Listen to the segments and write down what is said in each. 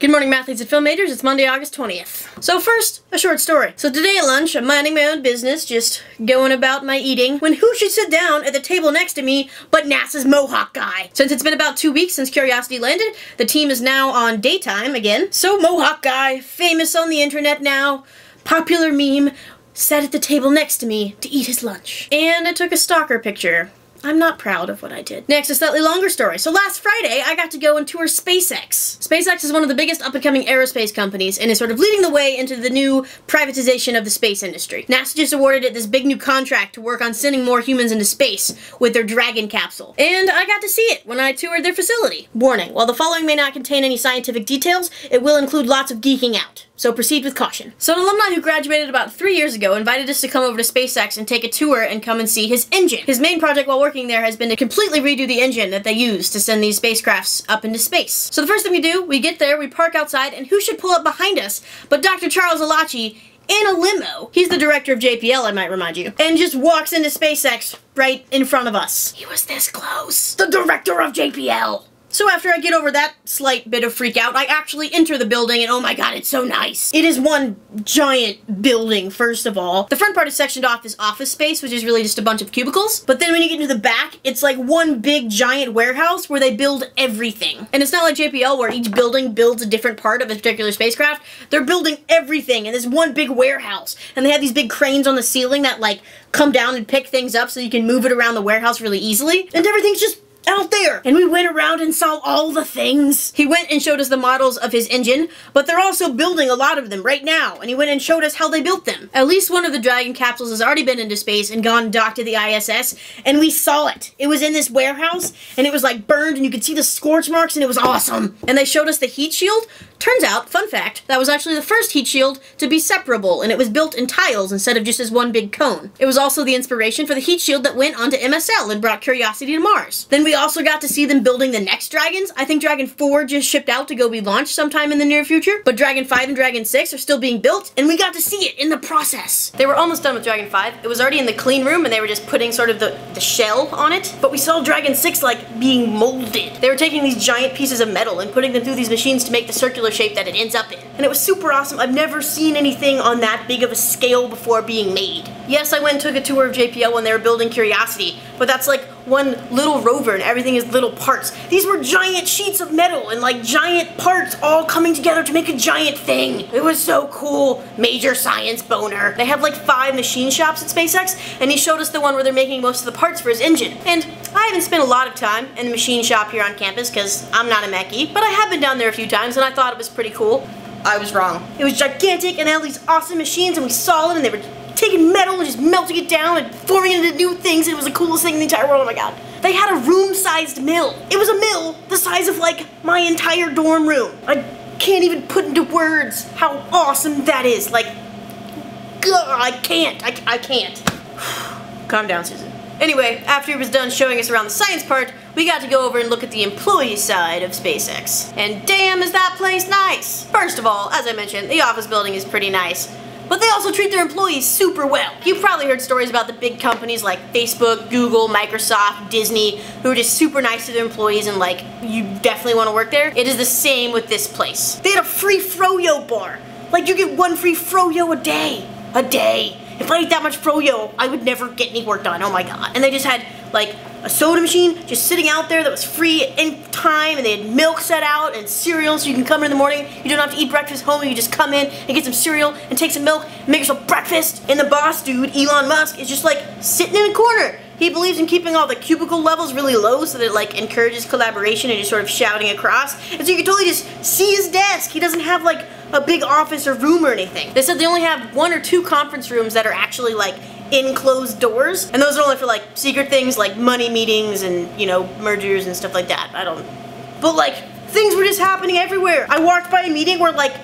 Good morning, Mathletes and film majors. It's Monday, August 20th. So first, a short story. So today at lunch, I'm minding my own business, just going about my eating, when who should sit down at the table next to me but NASA's Mohawk Guy. Since it's been about 2 weeks since Curiosity landed, the team is now on daytime again. So Mohawk Guy, famous on the internet now, popular meme, sat at the table next to me to eat his lunch. And I took a stalker picture. I'm not proud of what I did. Next, a slightly longer story. So last Friday, I got to go and tour SpaceX. SpaceX is one of the biggest up-and-coming aerospace companies and is sort of leading the way into the new privatization of the space industry. NASA just awarded it this big new contract to work on sending more humans into space with their Dragon capsule. And I got to see it when I toured their facility. Warning, while the following may not contain any scientific details, it will include lots of geeking out. So proceed with caution. So an alumni who graduated about 3 years ago invited us to come over to SpaceX and take a tour and come and see his engine. His main project while working there has been to completely redo the engine that they use to send these spacecrafts up into space. So the first thing we do, we get there, we park outside, and who should pull up behind us but Dr. Charles Alachi in a limo. He's the director of JPL, I might remind you. And just walks into SpaceX right in front of us. He was this close. The director of JPL! So after I get over that slight bit of freak out, I actually enter the building and oh my god, it's so nice. It is one giant building, first of all. The front part is sectioned off as office space, which is really just a bunch of cubicles. But then when you get into the back, it's like one big giant warehouse where they build everything. And it's not like JPL where each building builds a different part of a particular spacecraft. They're building everything in this one big warehouse. And they have these big cranes on the ceiling that like come down and pick things up so you can move it around the warehouse really easily. And everything's just out there. And we went around and saw all the things. He went and showed us the models of his engine, but they're also building a lot of them right now, and he went and showed us how they built them. At least one of the Dragon capsules has already been into space and gone and docked to the ISS, and we saw it. It was in this warehouse, and it was like burned, and you could see the scorch marks, and it was awesome. And they showed us the heat shield. Turns out, fun fact, that was actually the first heat shield to be separable, and it was built in tiles instead of just as one big cone. It was also the inspiration for the heat shield that went onto MSL and brought Curiosity to Mars. Then we also got to see them building the next Dragons. I think Dragon 4 just shipped out to go be launched sometime in the near future, but Dragon 5 and Dragon 6 are still being built, and we got to see it in the process. They were almost done with Dragon 5. It was already in the clean room, and they were just putting sort of the shell on it, but we saw Dragon 6 like being molded. They were taking these giant pieces of metal and putting them through these machines to make the circular shape that it ends up in. And it was super awesome. I've never seen anything on that big of a scale before being made. Yes, I went and took a tour of JPL when they were building Curiosity, but that's like one little rover and everything is little parts. These were giant sheets of metal and like giant parts all coming together to make a giant thing. It was so cool. Major science boner. They have like 5 machine shops at SpaceX, and he showed us the one where they're making most of the parts for his engine. And I haven't spent a lot of time in the machine shop here on campus because I'm not a Mechie, but I have been down there a few times and I thought it was pretty cool. I was wrong. It was gigantic and they had all these awesome machines and we saw them and they were taking metal and just melting it down and forming it into new things, and it was the coolest thing in the entire world. Oh my god. They had a room-sized mill. It was a mill the size of like my entire dorm room. I can't even put into words how awesome that is. Like, I can't. I can't. Calm down, Susan. Anyway, after he was done showing us around the science part, we got to go over and look at the employee side of SpaceX. And damn is that place nice! First of all, as I mentioned, the office building is pretty nice. But they also treat their employees super well. You've probably heard stories about the big companies like Facebook, Google, Microsoft, Disney, who are just super nice to their employees and like, you definitely want to work there. It is the same with this place. They had a free froyo bar. Like, you get 1 free froyo a day. A day. If I ate that much froyo, I would never get any work done. Oh my god. And they just had like a soda machine just sitting out there that was free at any time, and they had milk set out and cereal so you can come in the morning. You don't have to eat breakfast home. You just come in and get some cereal and take some milk and make yourself breakfast. And the boss dude, Elon Musk, is just like sitting in a corner. He believes in keeping all the cubicle levels really low so that it like encourages collaboration and just sort of shouting across. And so you can totally just see his desk. He doesn't have like a big office or room or anything. They said they only have 1 or 2 conference rooms that are actually like in closed doors, and those are only for like secret things like money meetings and, you know, mergers and stuff like that. But like, things were just happening everywhere. I walked by a meeting where like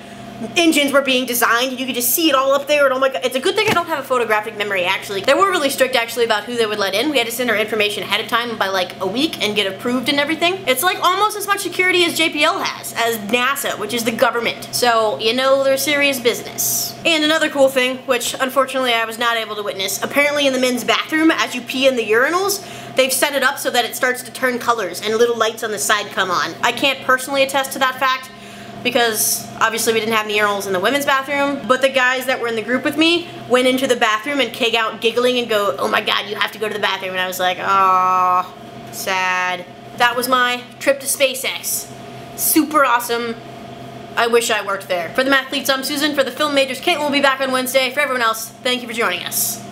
engines were being designed, and you could just see it all up there, and oh my god, it's a good thing I don't have a photographic memory actually. They were really strict actually about who they would let in. We had to send our information ahead of time by like a week and get approved and everything. It's like almost as much security as JPL has, as NASA, which is the government. So, you know, they're serious business. And another cool thing, which unfortunately I was not able to witness, apparently in the men's bathroom, as you pee in the urinals, they've set it up so that it starts to turn colors and little lights on the side come on. I can't personally attest to that fact, because obviously we didn't have any urinals in the women's bathroom, but the guys that were in the group with me went into the bathroom and came out giggling and go, "Oh my god, you have to go to the bathroom," and I was like, "Oh, sad." That was my trip to SpaceX. Super awesome. I wish I worked there. For the Mathletes, I'm Susan. For the Film Majors, Kate will be back on Wednesday. For everyone else, thank you for joining us.